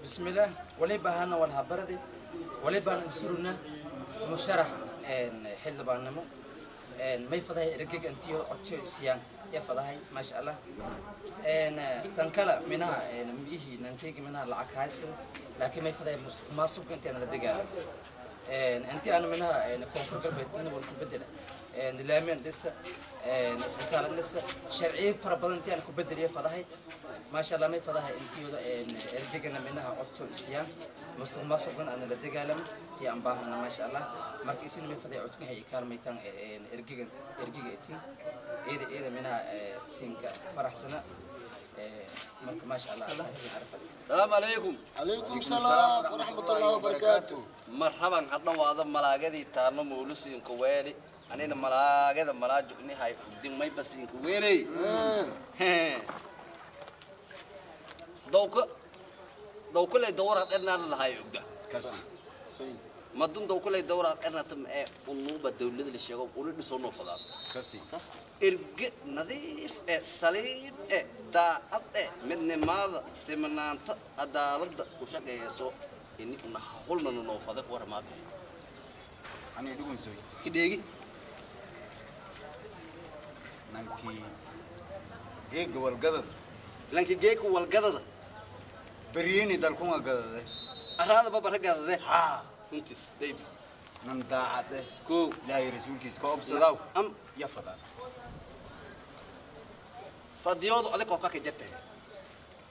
بسم الله ولي بهانا والهبردي ولي بهانا نسرنا مشرح حل بانمو ما يفضل رجع أنتيو أتشو سيان يفضل ما شاء الله تنكلا منها ميه ننتج منها العكاس لكن ما يفضل ما سوق أنت أنا لدقة أنت أنا منها كونفور قلبي أنا والكبدلة لامين لسه اسبتال لسه شرعي فربنا أنت أنا كبدلة يفضل ما شاء الله ما يفضل أنتيو لدقة منها أتشو سيان ما سوق أنا لدقة لم ينبه أنا ما شاء الله مركزين ما يفضل أتكلم هي كلمة إرجع إتين إذا منها سينك فرح سنة ما شاء الله السلام عليكم. عليكم السلام ورحمة الله وبركاته. مرحبا حنا وهذا ملاقدي تانو مولوسين كويري أنا ملاقد ملاجوني هاي دين ما يبسين كويري دوك لي دورات أنا الهاي يبدا كسي ما دون دوك لي دورات أنا تم النوبة الدولة اللي شغال ولد صونو فلاس كسي إرجع نظيف سليم دا من ماذا سمنانت أدارد وشك يسوع إني كنا حولنا نوفذك ورا ما به أنا يدوم زوي كديجي نمكي جيج والجدد لانك جيك والجدد بريني دالكون الجدد أراد بابا رجع ذا ها أنتس ديب ننداعده كو لا يرسول كيس كوب صداو أم يفضل فديود عليك وكاك جته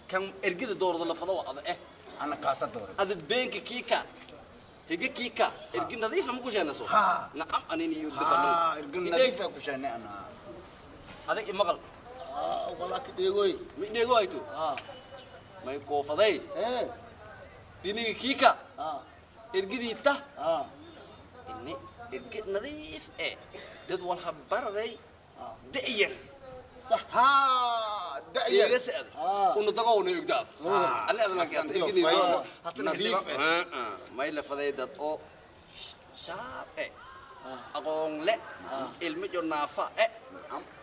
كم إرجع الدور ذا لفظوا هذا أنا قاصد دور هذا بينك كيكا هيجي كيكا إرجع نظيف مو كوشنا سو ها نعم أنا نيجي ها إرجع نظيف كوشنا أنا هذا إمغل والله كديوي مين يقول أيتو ما يكون فضي ديني كيكا إرجع تا إني إرجع نظيف ده والخبر ذي دقيق صح ها دقيق يسأل ونتقون يقدر أنا أنا لك نظيف ما يلف ذي ده أو شاب أقول لا المجور نافع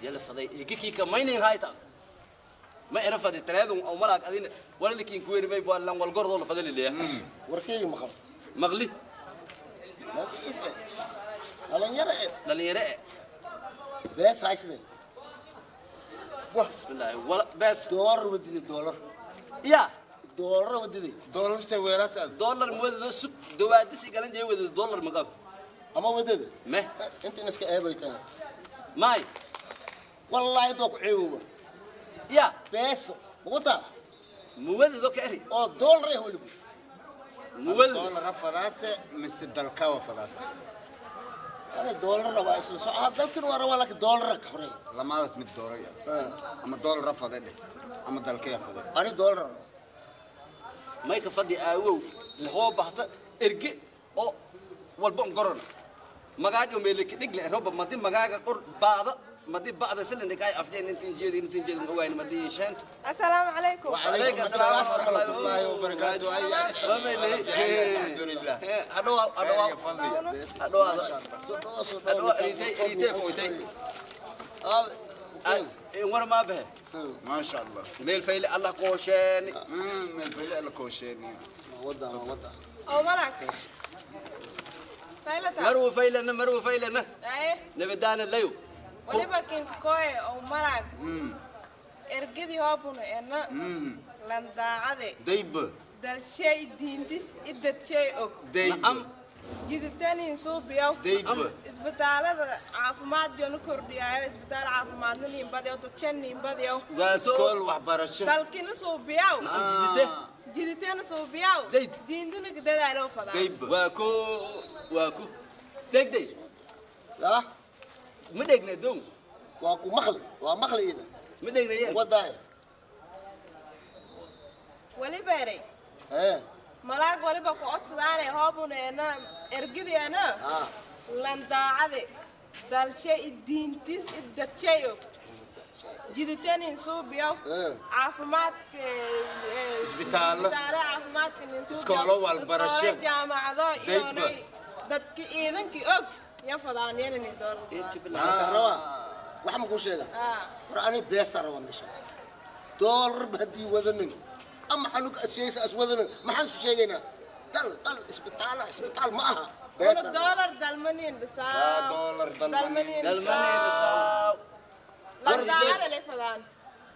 يلف ذي كيكا ما ينين هاي تا ما يعرف هذا التلاد أو ملاك أدين ولا اللي كين كوير ما يبغى لهم والجرد ولا فضل اللي وركي مخل مغلي نظيف على يرى لا يرى بس هاي سنة بسم الله ولا بس دولار ودي دولار يا دولار ودي دولار سوي راس دولار مواد سوق دوادس يقولون جاي وذ الدولار مقام أما ودي ما أنت نسك أيه بيتنا ماي والله دوك عيوبه يا بس وطا مواد ذوك أهلي أو دولار هو اللي مواد دولار فداس مس الدلكاوة فداس أنا دولار ربع إسلام هذا يمكن ورا ولا دولار كحري لما اسم الدولار يا أما دولار فداس أما دلكاوة فداس أنا دولار ما يكفدي أوو اللي هو بحث إرجع أو والبوم قرن مقاعد يوم اللي كدقل ربع ما دي مقاعد قر بعض ما دي بعض سلنا دكاي أفجين أنت نجيد نقوين ما دي شنت السلام عليكم. وعليكم السلام ورحمة الله وبركاته أي السلام الحمد لله أدوا ريتي كويتي ورا ما به ما شاء الله ميل فيل الله قوشاني من فيلا الكوشيني وضع أو ملك. فايلة. مرو فيلنا أيه. نبدأنا الليو ولي بكين كوي أو ملك. إرجدي هابونا أنا. لندا عادي. ديب در شيء دينتس إدت شيء أو. ديب جدتني نسوب بيو. ديب إسبتال عافمات جون كرديا إسبتال عافمات نيم بديو تشني بديو. سكول وحبرشة دالكين نسوب بيو. جدتي نسوب بيو. ديب. دينتنا كده دارو فدا. ديب واكو ديك لا مدقنا دوم واكو مخلي إذا مدقنا ين وضع ولي باري. إيه ملاك ولي بكو أتصداني هابونا أنا إرجدي أنا. لندا عادي. دال شيء دينتس إدت شيء. جدتني نسوب بيو. عافمات إسبتال عافمات نسوب. سكولو والبرشة. جامعة ذا يوني. دتك إذن كي أب يفضان يعني دور. كهرباء وحنا كل شيء وراني بيسر ونشا دولار بدي وذنين أما حنوك الشيء أسودنا ما حنسو شيئنا طل اسبتال معها دولار دالمانين بساو دولار دالمانين dalmane basaw لندعة اللي فلان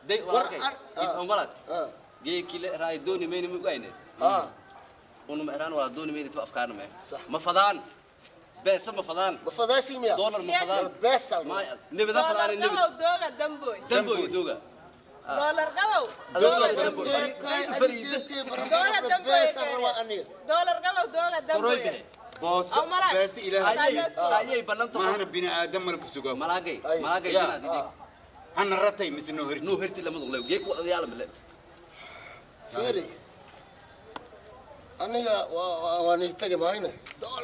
day warkay umbalad geekile raay dooni meeni mu gayne unu meeran wala dooni meeni tu afkaana me ma fadaan beesa ma fadaan بفضاسي ميا dollar ma fadaan بس ma nibada fadaan دولار nibada قبو دوغا دمبوي damboy doga دولار قبو دولار دولار دولار دمبوي بس الروا أني دولار قبو دوغا دمبوي koroy بوس أو ملاك. بس إلهي ayay balanto ما هنا بني آدم ملك سجوا malagay malagay يا. kana didik أنا رتي مثل نهرتي no herti lama doglew geek wada yaala male فيري أنا وأنا تجي معينا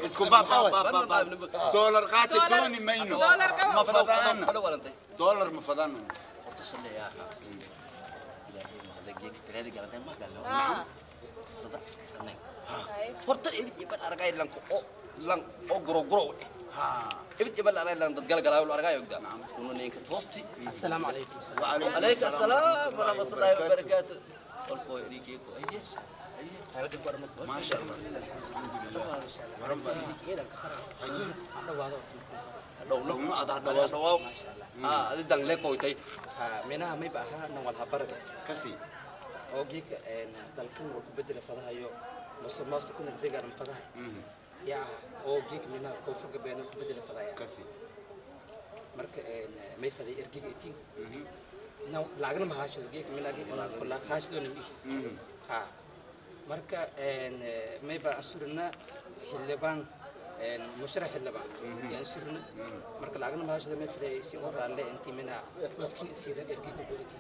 اسكو بابا دولار قاتل دوني مينو دولار قبو ما فضان falo warantay دولار ما فضان horta sallay ya ilaahay ma geek tirada galadeen ma galno sada iska xanay horta ibid ibad aragay lan oo goro ibid ibad aragay lan dad galgalaayo aragay ogda unu ninka toosti السلام عليكم وعليكم السلام ورحمة الله وبركاته. والقوي ريكيكو أيدي ما شاء الله لو ما أضع دواء هذا دang leko itay minaha may baaha nan wal habarada كسي oo geeka dalkan wuu ku bedel fadahayo musuqmaasuq kuna deegaan fadahay yaa oo geek minaha koonfur gabeena ku bedel fadaya كسي marka may faday ergiga itiin naw lacagna ma haasho geek minaha geek la haashdo nimi ha marka may baa asurna xildhibaan musharax xildhibaan yaa asurna marka lacagna ma haasho may faday si waraan le intii minaha dadkii sida ergiga gooliti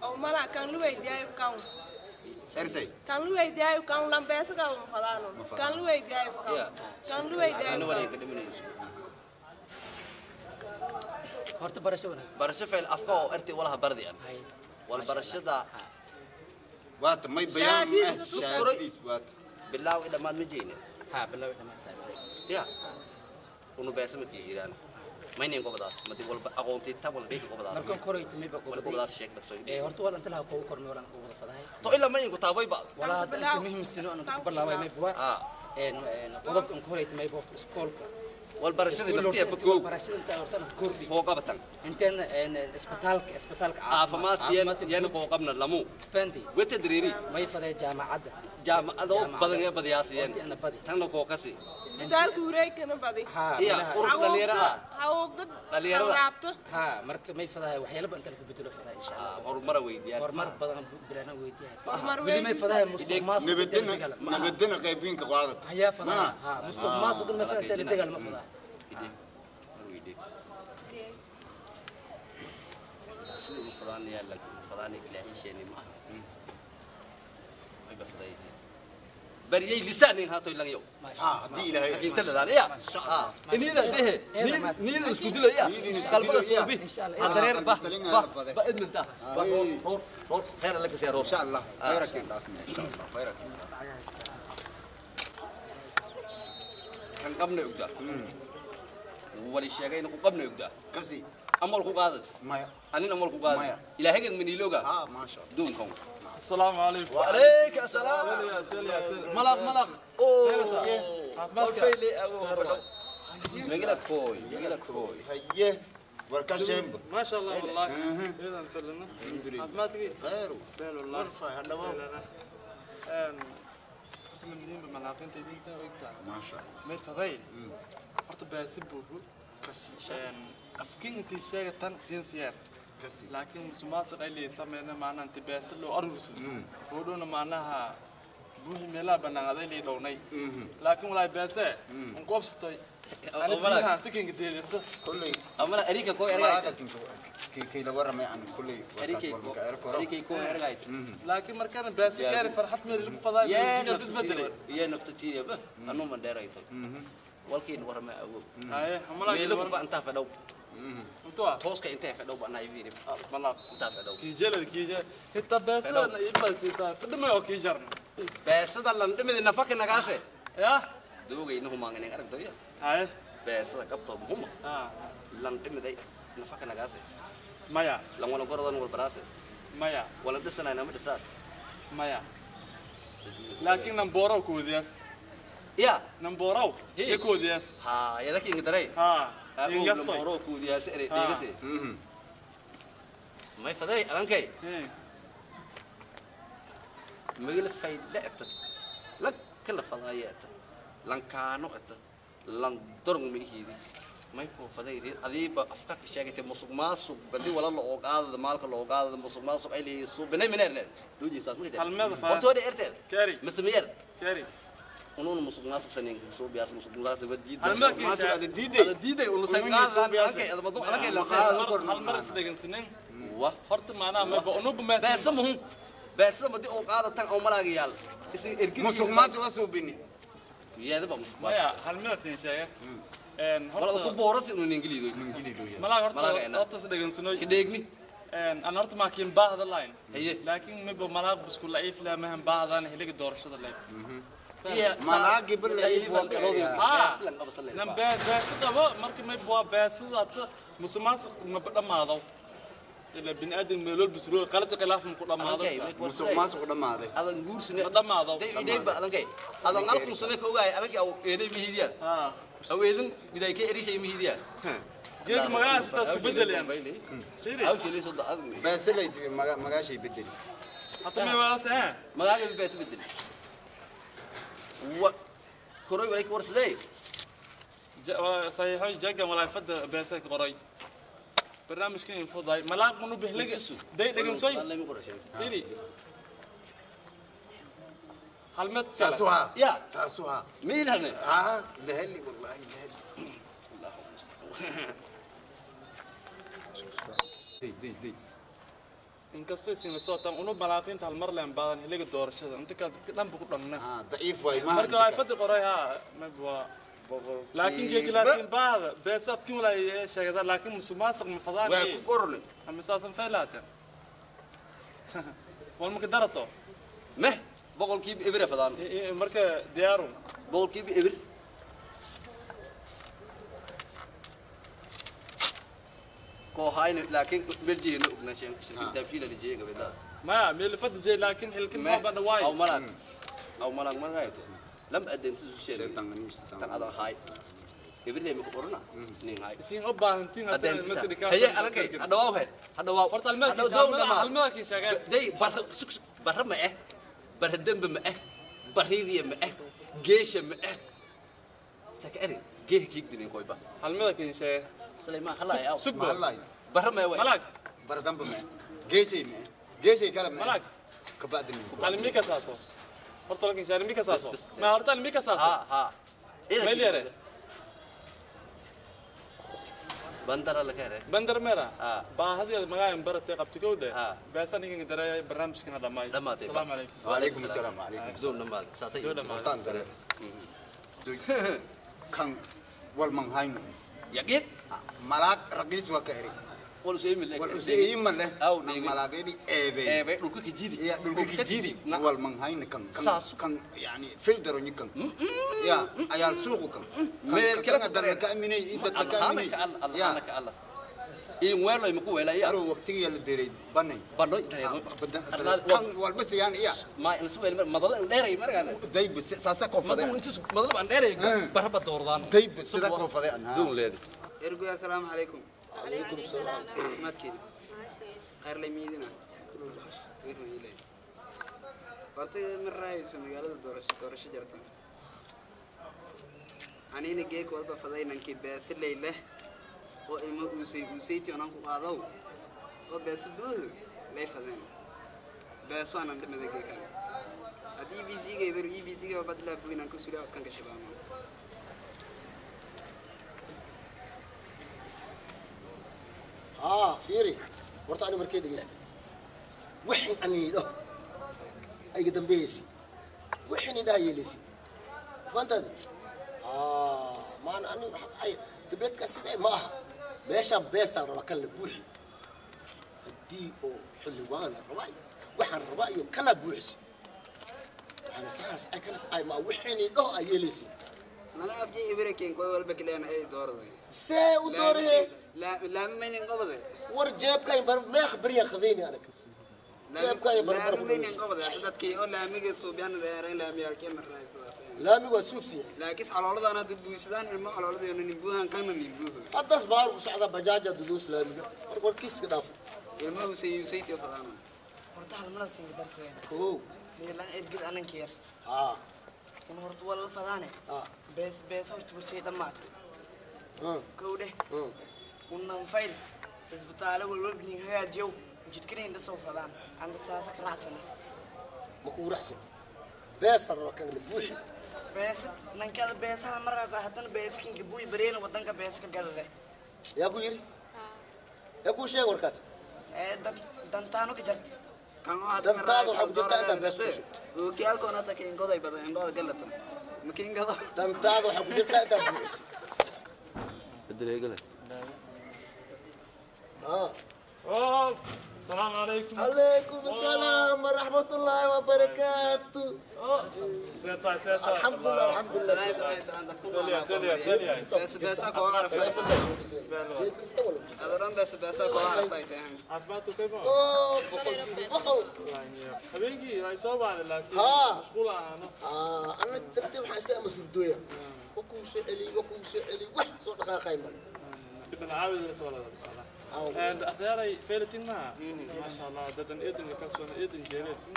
أو ملاك كان لوي ديايو كاون ارتي كان لوي ديايو كاون لامبيس كاون فلانو كان لوي ديايو كاون كان لوي أنا ديايو ولا كاون يكلمني horta barasho wanaagsan برشة فعل أفكار أرتي ولا بردي أنا والبرشة ده وات ما يبين شاديس شاديس وات بالله إذا ما مجيني ha bilaw dhamaantaay يا unu beesa ma jiiraan ma ineen gobadaas ma dib walba aqoontii tab wala beek gobadaas markan koray timi ba wala gobadaas sheeg bad soo horta wala inta la ko kormi wala ugu wada fadahay to ila ma ingu taabay ba wala hada inta muhiim sino aan ku bilaaway may buwa qodobkan koray timi ba iskoolka wal barashadii naftiya badgoow barashada inta horta kordi koo qabatan intaan isbitaalka caafimaadkeen yana koo qabna lamu fanti wata dareeri may faday jaamacadda jaamacado badan ee badiyaasiyeen ana badi tanna koo kasi isbitaal guuray kana badi ha iya urur dhalinyarada hawdad dhalinyarada raabto ha marka may faday waxyaalo intaan ku bedelo faday insha Allah horumar weydiyaa hormar badan bilana weydiyaa hormar weli may faday musuqmaasuq نبدنا قايبين كقاعدة haya faday ha musuqmaasuq ma faday degal ma faday sidii fadaan yaa la fadaan ilaahay sheeni ma ay bafday bariyay lisaanin haato ilan yow دي إلهي inta la daariya inida dehe nida isku dilaya qalbada suubi hadareer ba ba idminta ba roor khayr lak siya roor إن شاء الله خيرك يضافنا إن شاء الله خيرك kan qabna ogda wali sheegay inuu qabna ogda كسي amal ku qaadad ما anin amal ku qaadad ilaahay min ilooga ما شاء الله doon kan السلام عليكم وعليك السلام ملق ما فيلي أو فلو مجلك كوي هيه وركاش شامب ما شاء الله والله اذا فلنا الحمد لله ما تجي خير بين والله ورفع هذا واو مسلم دين بملاقين تدين وقتها ما شاء الله ما فضيل horta baasibuhu كسي afkiin intii sheegatan siin siyaar كسي laakiin musuqmaasuq ay leeyahay maana intii baasi loo aruursado hodhoona maanaha buuxi meelaha banaanaday lii dhownay laakiin walaa baase un ku absatay ana biyaha sikinga deedaysa كله أمانة أريكا كوي مراقة أرجعت كي لورا ما عن كله وركاش والمكا إركورا أريكا كوي أرجعت laakiin markaan baasi gaari farxad meel lagu fadaa يا bis bedelay يا نفتتي يا به أنا من داير أيتو والكين ورا ما أقول haye hamala ميلو بقى أنت فدو intuu توسك أنت فدو بقى نايفيري malaq أنت فدو kiijela hitaa baasada ibaatitaa fadhimay oo kiijarna بس هذا اللي نمد النفق النجاسة ya دوغي إنهم ما عندنا أرك دويا haye بس هذا قبضة مهمة ah لان نمد nafaka nagaasay maya lan wala gorodan wal baraasay maya wala dhisana nama dhisaas maya laakiin namboraw koodiyaas ya namboraw Hey. koodiyaas ha yada king daray ha abu ingastoy namoro ku diyaas ere Ha. deegase may faday alankay magala faydlata la kala fadayata lan kaano ata lan dorng mihidi may ko faday adiiba afka ka sheegtay musuq maasuq badi wala la ogaada maalka la ogaada musuq maasuq ay leeyahay binay minerne duuji saas ma Hal meel fa- hortooda ertel kari mismiyer kari unun musuq maasuq sanin soo biyaas musuq maasuq badii hal meel ما kiisa سوى ديدي diiday unu sayqaadan alankay adamadu alankay la qaado hal mar isdhegansanin wa horta maanaha mayba unuba maasin beesa muhim beesa madi oo qaadatan oo malaaga yaal isin ergidi مسوق ما سوى سوبيني yeedaba musuq maya hal meel siin sheega wala ku horta boorasi inu ingiliido من جديد ويا malaha Malaga ina. horta isdhegansanoy kideegni aan horta maakiin baahda lahayn haye laakiin mayba malaha busku laciif leh mahan baahdan xiliga doorashada leh malaagi bil ay fooq nan beesa qabo marka mayba waa beesada hata musuqmaasuq maba dhammaado ila bini aadam meelool bisro qalad khilaaf ku dhammaado مسوق ما سوى لما هذا adan guursine ma dhammaado day ideeba alankay adan alku sane ka ogaay alankay aw eeday mihidiyan ha aw eedin biday ka erishay mihidiyan geed magacaas taas ku bedelayaan siri aw jilay soo daad بس اللي تبي مغاشي بدل hata may wala saha magaaga beesa bedel wa koroy walay ku warsaday صحيح جاكا ولا فد بيسك قري برنامج كان يفضل ملاك منو بهلق داي دغن سوي Allah mi qorashay سيري هلمت ساسوها ya ساسوها meel hane ها لهلي والله لهلي Allahu mustaqbal دي inkastoo isin la sootaan unu malaaqinta hal mar leen baadan heliga doorashada inta ka dhanba ku dhamna ضعيف واي ما marka ay fadhi qoray ha ma bua laakiin jeeki laasin baada beesaf kin wala sheegada laakiin musuqmaasuq ma fadaan waa ku qorne ama saasan faylata wal marka darato meh boqolkiiba ibir fadaan marka diyaaru boqolkiiba ibir ko hayne laakiin beljiina ugna shan dabjila lijiga gabada ما ميل فد جاي لكن الكل ما بنا وايد أو ملاك ما رايته لم أدين تسوشيل تان هذا هاي يبرني مكبرنا نين هاي سين أبا أنتين أدين هذا مثل كذا هي أنا كي هذا واو هاي هذا واو فرت الملك الملك شغال دي بره ما بره دم ما بريرية ما جيش ما سكري جيه كيك دني كويبا الملك شغال سليمان هلا يا سبب والله بره ما ملك بردم بما جيشي ما جيشي كلام ملك كبعد من الملك أساسه فرت لكن شغال الملك أساسه ما هرت الملك أساسه ها ما ليه بندر لك هذا بندر ميرا آه. هذه المجال مبرة قبت كوده آه. بس أنا كنت دري برنامج كنا لما لما تبع. السلام عليكم وعليكم السلام وعليكم زول نمال ساسي زول نمال. مرتان دري كان والمن هاين يقين ملاك رقيس وكاري ولا شيء من لك والأسئلة مله أو نعم نيجي. ملاك دي أبي إيه لو كنت جديد يا دول جديد نعم. والمن هاين كان ساسو. كان يعني فلتر كان يا عيال سوق كان مير كلا كان دل كأميني إذا الله كأميني الله يا الله الله إيه وين لو يمكو ولا يا أرو وقتي يلا دري بني بنو بدن الله كان والبس يعني يا ما نسوي مضل ديري مرقان داي بس ساسا مضل كوفا انت مضل عن ديري بربا دوردان داي بس سدا كوفا أنا دون ليدي ergo assalaamu calaykum calaykum salaam maadkeedi khayr lay miidina horta ma raayayso magaalada doorasho jarta anina geek walba fadaynankii beesi leyleh oo ilmo uusayti onan ku qaadaw oo beesi buuhu lay fadeen bees waanan dhimada geekan haddii evisiga ibar evisiga badlaa buinaan ku sula odkan ka shabaamo fiiri horta ani markay dhegeysta wixii ani idho ayga dambeeyeysi wixii ni dhaha yeeleysi fahantaadi maan ani ay dableedkaa sidaa ma aha meeshaan beestaan raba kan la buuxi haddii oo xildhibaana raba iyo waxaan raba iyo kanaa buuxisi waxaana saas ay kanas ay maa wixii ni dhaho ay yeeleysi nala أفجي إبركين كوي والبكلين أي دور ذي سي ودوره لا من ينقبض ورجاب كاين ما خبريا خذيني انا جاب كاين لا بربر من ينقبض حدد كي يقول لا ميجي صوبيان ذي لا ميال كم الرئيس لا مي وسوفسي لكن على الأرض أنا تدوي سدان الماء على الأرض يعني نبوها كان نبوها قدس بار وسعدا بجاجة دلوس لا مي ور كيس كداف الماء وسي تفضلنا horta hal mar siin darsadeen كو meelan eedgid anan keer اه kun horta wala fadaane اه bees horta bulshada dhamaad اه kowde اه kunnan fayl isbitaalo walwal bin hagaajiyo jidkana inda soo fadaan aan taasa ka raacsanay ما كو رحسن بس الركن البوحي bees nankada beesaha markaa haddana beeskin gabuy bareena wadanka beeska gadade يا كو يري يا كو شيء وركاس ee dantaano ka jartay كان واحد دنتاadu waxaa ku jirta inta bees ku shub وكيال كونا تكين قضي بدن إن قضي قلته مكين قضي dantaadu waxaa ku jirta inta buuxis اه السلام عليكم عليكم السلام ورحمة الله وبركاته سيطع الحمد لله الحمد لله سليا بس أكو عارف كيف استوى هذا بس أكو عارف عفماتو كيف اوه بخل habeenkii ay soo baaday laakiin ها mashquul ahaano انا تفتي waxaan iska masruudoya وكو سعلي wax soo dhaqaaqay mar ibn caawid la soo laada and akhyaaray feelatin ma sha Allah dadan eedan ka soo eedan jeereetin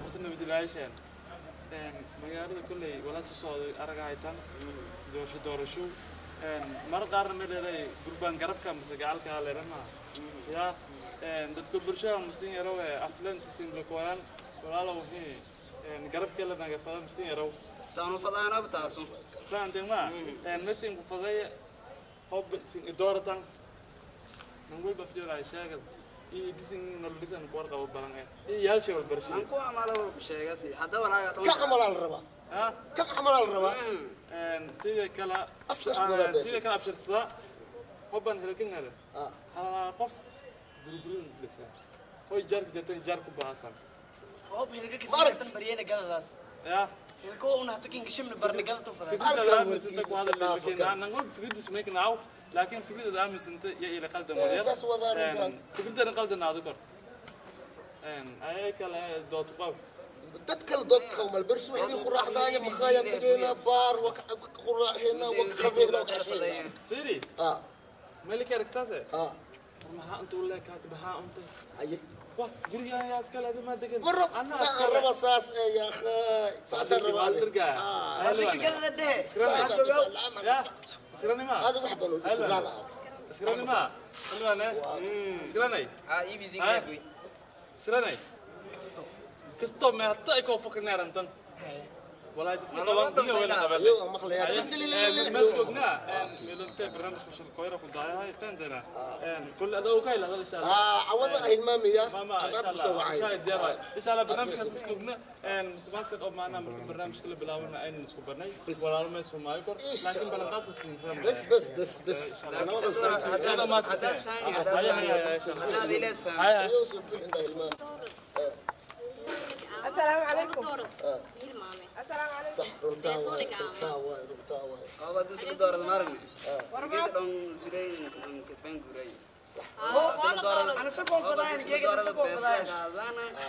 waxna widilaayeen magaalada kulay wala soo aragaytan doorasho mar qaarna meelay gurbaan garabka mise gacalka leerana ya dadka bulshada musliin yaro ee aflanta siin la kooyan walaalo wixii garabka la naga fadam musliin yaro تانو فضانا بتاسو fahanteen ma mesin ku faday hob sin idoratan nangul ba fiyo ay sheegad iyo disin no lisan boor qabo balan ee yal shay wal barshi نكو عمله وشيء سي حتى ولا ka amal al raba ha ka amal al raba tiga kala Afsas wala bes. tiga kala abshir sida hoban helkin hada اه ha qof gurgurin lisa hoy jark jatan jark baasan hoob hilga ka Marag. siistan bareena gadadaas ya hilko una hatakin gashimna barna gadatu fadaan فكرة أركب الآن وركيز سنتك وهذا اللي استضافة لكن أنا نقول فكرة اسمك نعو لكن فكرة الآن سنت يا إلى قلد أساس وضع كان. فكرة أنا قلد نادو كرت أي كلا دوت قو dadkala doodka qawmal barsu wixii qurax daaya makhaayad tageena baar wak qurax hena wak khadibna wak ashayna فيري اه ملك أركتاسة اه ما أنت ولا كاتب ها أنت اي واه قولي يا أسكال هذا ما دقن برب ساعة ربا ساس يا اخي ساس الربا البرقة barna gadada dhehe يا سكراني ما هذا واحد لو لا سكراني ما سكراني اي بي زي كوي سكراني كستو ما حتى يكون فكرنا رنتن ولا تفكر ولا بس يو مخليات مسكنا ملنت برنامج مش القاهرة كنت هاي تندنا كل أداء كاي لا إن شاء الله عوض المامية ماما إن شاء الله شاهد ديرها إن شاء الله برنامج هتسكبنا مسبانسك أو معنا برنامج كله بلاونا أين نسكبرناي ولا ما يسمع يكور لكن بنقاط السين بس هذا ما هذا فاهم هذا هذه ليش فاهم هاي يوسف عند المام السلام عليكم آه. السلام عليكم صح رمتاوي هذا دوس الدور مارني كيف دون سيرين كفين غوري ana sakoon fadaan geega sakoon fadaan هذا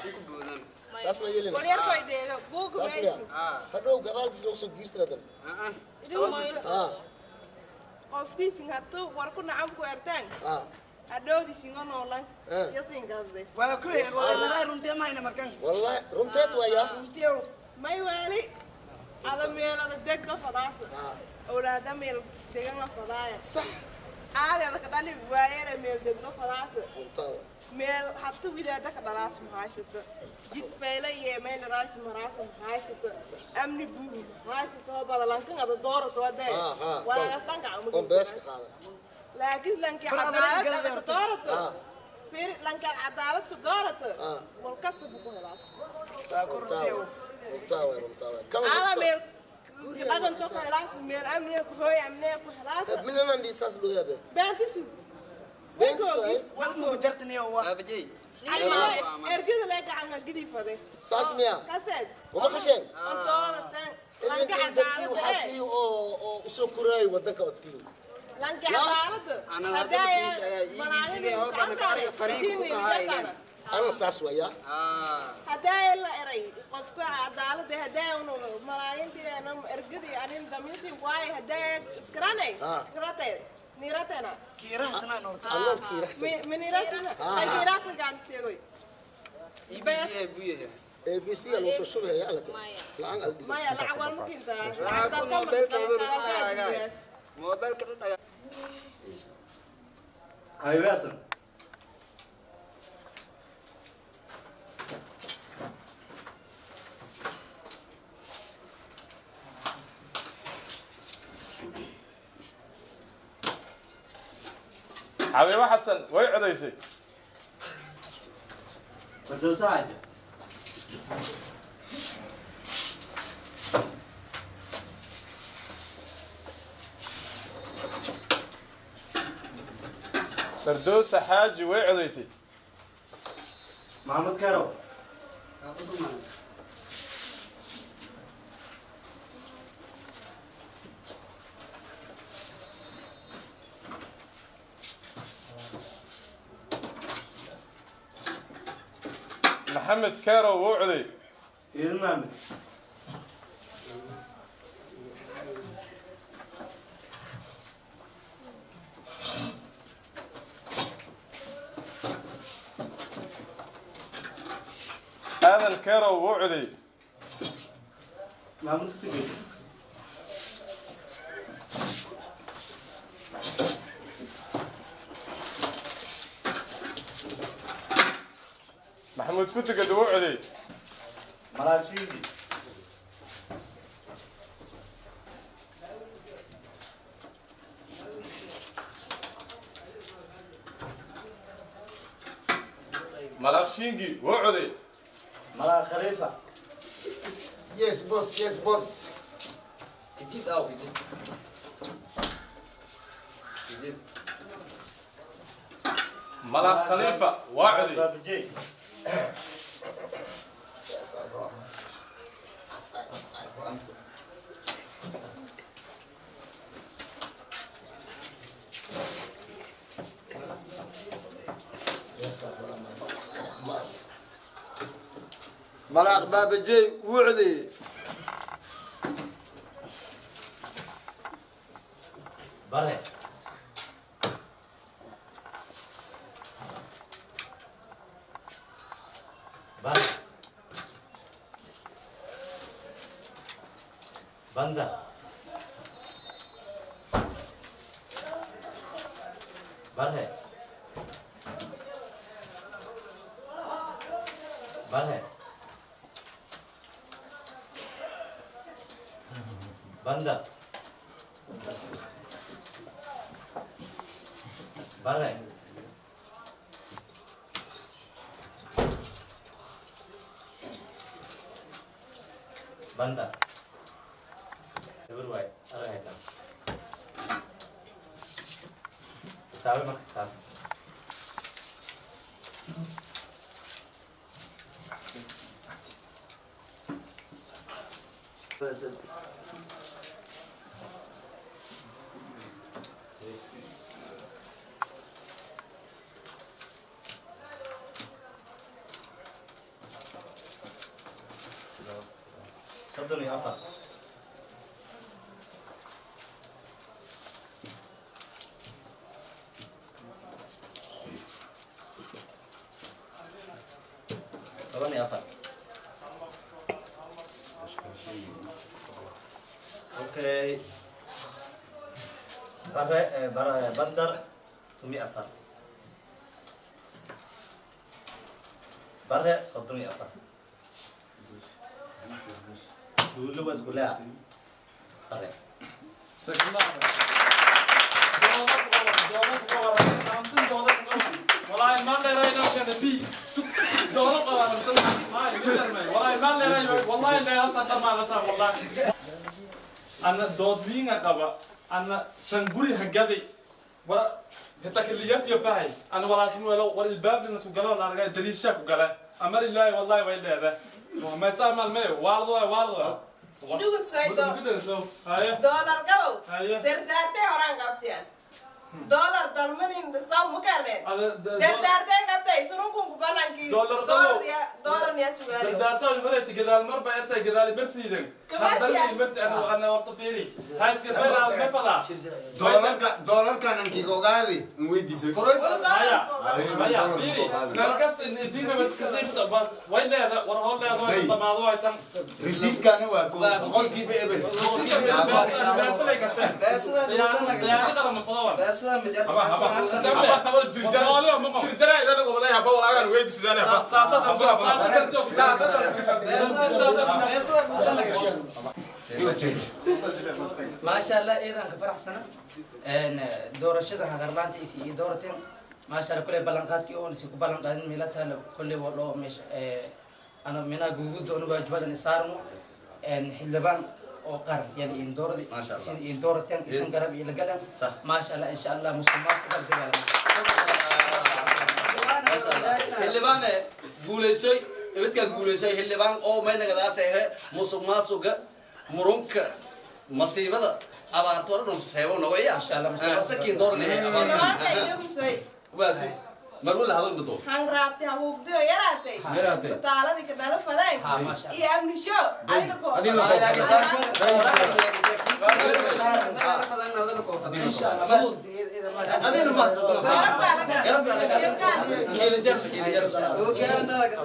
انكو بودن saas ma yeelina walyarkoy deega buuga saas miya hadhow gadaalkiis loo soo giirtiradan qofkiisin hadduu war ku nacam ku ertaan ah hadhowdi singo noolan Ah. iyo singaasde waa ku hel walaalaha runtii ma hayna markan wallahi runteed waya intiyow may waali ada meelada degga fadaasa awlaada meel degana fadaaya sax aadeeda ka dhali waayana meel degno fadaasa runtaawa meel hatta widaada ka dhalaas mahaysata jid feela iyo meel raas maraasa mahaysata amni buugi mahaysata oo badalankan ada doorato waday wala dhanka on beeska qaadan laakiin lanka cadaalad ka doorato fiir lanka cadaalad ka doorato wal kasta buku helaas runtaawa ada meel adan to ka helaas meel amni ku hooy amni ku helaas minan dhisaas loo yaabay baantisu wax mu jartaniyo waa ابجي ergada la gacan gidi fade saas miya kaseed uma khasheen dooratan لانك dadkii waxaa عدالة tii oo usoo koraayay waddanka odkii لانك عدالة أنا هذا بكيش يجي هو كان قارئ فريق بكهاي ana saas waya هدايا لا إري قفك عدالة هدايا ملايين دي أنا إرجدي أنا دميتي واي هدايا إسكراني إسكراتي نيراتنا كيرا سنة نورتا allah tkii raxsan من نيراتنا نيراتنا كانت تقول يبي أبويه abc loo soo shubaya laakiin lacag aldi ما يا لا أول ممكن ترى لكن موبايل كبير موبايل كبير هاي باسم حبيبي حسن وي عديسي فردوس حاجة فردوس حاجي وي عديسي محمد كارو محمد كارو وعدي إذن محمد هذا الكارو وعدي محمد فتقل محمود فتقد وعدي ملاشيدي ملاخشينجي وعدي ملا خليفة yes boss جديد أو جديد جديد ملاخ خليفة وعدي باب جي ملاق باب الجي وعدي بري بري بندا بري بري بندا بري بندا برواي أرهيتا ساوي ما ساوي صدقني أفضل صدقني أفضل أوكي بندر تمي أفضل برا صدقني أفضل dulu bos gula tare سكنا والله ما لي راي نوكل بي دولة قوانين هاي والله ما لي راي والله لا يصدق ما غصب والله أنا دودبين أقبا أنا شنقولي هجدي ورا هتاك اللي يفاي أنا ولا شنو ولا الباب اللي نسوق له أنا دليل شاف وقاله أمر الله والله ويلا هذا ما يسمع الماء والله idugu saydo كده هاي dollar gabow Haye. dardaartay horaan qabteen dollar dalmanin dhisaw ma karneen هذا dardaartay qabtay sununkunku banankii Dollar gabow. dollar niya sugaali درداتو يفرت جدال مربع أنت جدال برسيدن كمان هذا يعني. المرسي أنا ورطة فيني هاي سكتبين هذا ما فضع doolarkan ankiga ogaadi in weydiiso هيا هيا فيني نركز إن الدين ما بتكذب طبعا وين لا ورا هون لا ورا طبعا موضوع تام risiidkaani waa koo boqolkiiba eber يعني ترى مفضوع beesada mijar maasha allah ciidanka faraxsana doorashada hagarlaanta iyo doorateen maasha allah kuley ballanqaadkii oon si ku ballan qaadin meela taalo kuley waa loo meesha ana minaa guguud oon waajibadan saarno xildhibaan oo qaran yani in dooradi Maasha Allah. sin in doorateen isan garab iyo lagalan Sah. maasha allah insha allah musuqmaasuqa dagaalama xildhibaan guuleysay ibadka guuleysay xildhibaan oo maynagadaas ahe musuq maasuqa murunka masiibada abaarto dhan feebo nawaya Insha Allah, masiibada. sakin doornay nimanka abaarta idugu say waadu marwala hadal mado hangraabtay habuugdayo yaraatay Yaraatay. bataaladii ka dhala fadayn Ha, masha Allah. iyo amnisho adina koo Adina koo insha allah adina ma garab baa laga garab garab kila jar oo gaarana ka